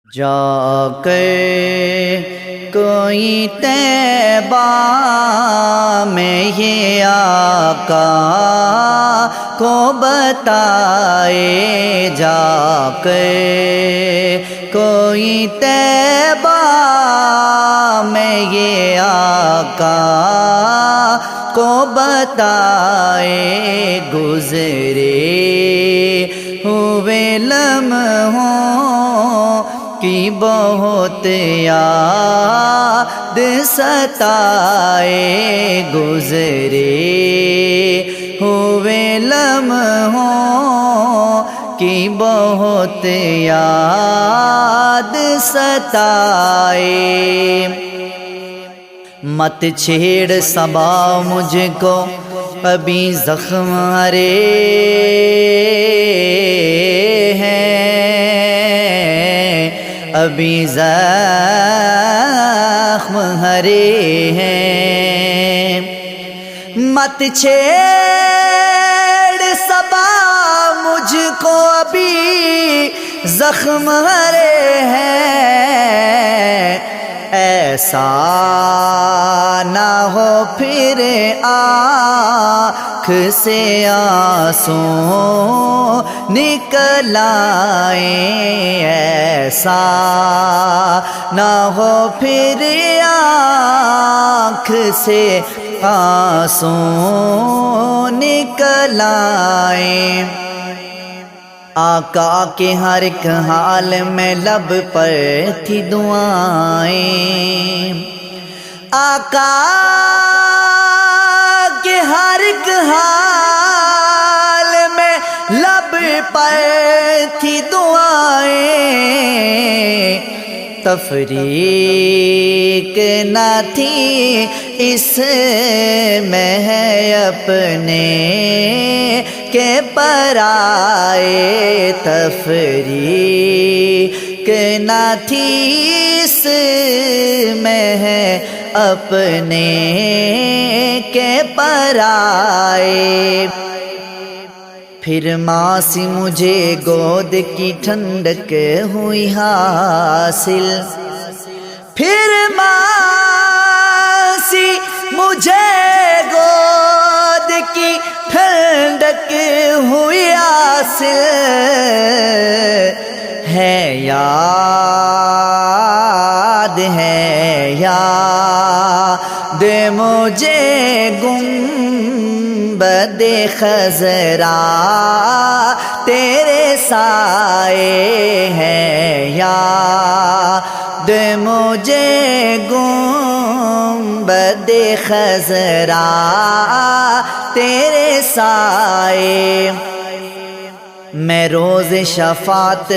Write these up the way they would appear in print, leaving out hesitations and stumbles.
جا کر کوئی طیبہ میں یہ آقا کو بتائے، جا کر کوئی طیبہ میں یہ آقا کو بتائے، گزرے ہوئے لمحوں کی بہت یاد ستائے، گزرے ہوئے لمحوں کی بہت یاد ستائے۔ مت چھیڑ صبا مجھ کو، ابھی زخم ہرے ہیں، ابھی زخم ہرے ہیں۔ مت چھیڑ صبا مجھ کو، ابھی زخم ہرے ہیں، ایسا نہ ہو پھر آنکھ سے آنسو نکل آئیں، ایسا نہ ہو پھر آنکھ سے آنسو نکل آئیں۔ آقا کے ہر ایک حال میں لب پر تھی دعائیں، آقا کے ہر ایک حال میں لب پر تھی دعائیں، تفریق نہ تھی اس میں ہے اپنے کے پرائے، تفریق نہ تھی اس میں ہے اپنے کے پرائے۔ پھر ماں سی مجھے گود کی ٹھنڈک ہوئی حاصل، پھر ماں سی مجھے گود کی ٹھنڈک ہوئی حاصل، ہے یاد مجھے گنبد خضرا تیرے سائے، ہے یاد مجھے گنبد خضرا تیرے سائے۔ میں روز شفاعت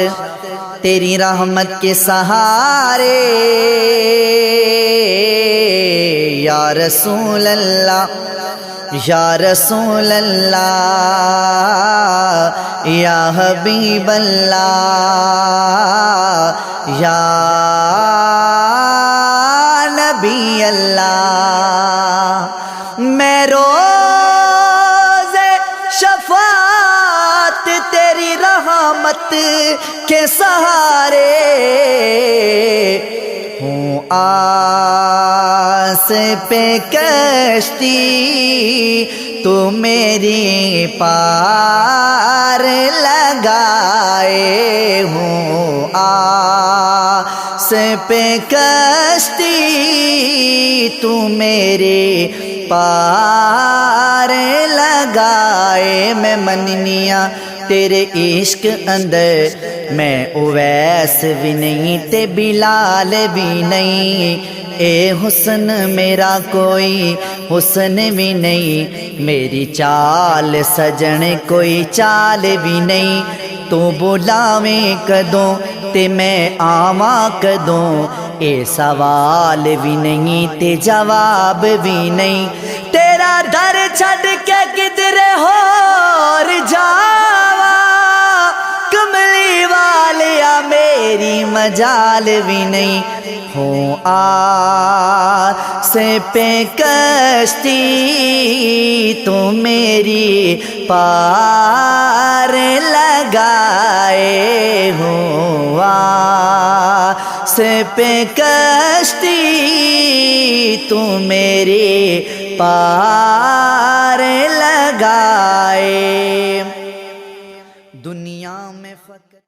تیری رحمت کے سہارے، یا رسول اللہ یا رسول اللہ، یا حبیب اللہ، یا نبی اللہ۔ میں روز شفاعت تیری رحمت کے سہارے ہوں، آس پہ کشتی تو میری پار لگائے، ہوں آس پہ کشتی تو میری پار لگائے۔ میں مننیاں تیرے عشق اندر، میں اویس بھی نہیں تے بلال بھی نہیں، اے حسن میرا کوئی حسن بھی نہیں، میری چال سجن کوئی چال بھی نہیں، تو بلاویں کدوں تے میں آواں کدوں، اے سوال بھی نہیں تے جواب بھی نہیں، تیرا در چھڈ کے کدھر ہور جاواں، کملی والیا میری مجال بھی نہیں، ہوں آس پہ کشتی تو میری پار لگائے، ہوں سے پہ کشتی تو میرے پار لگائے دنیا میں فقر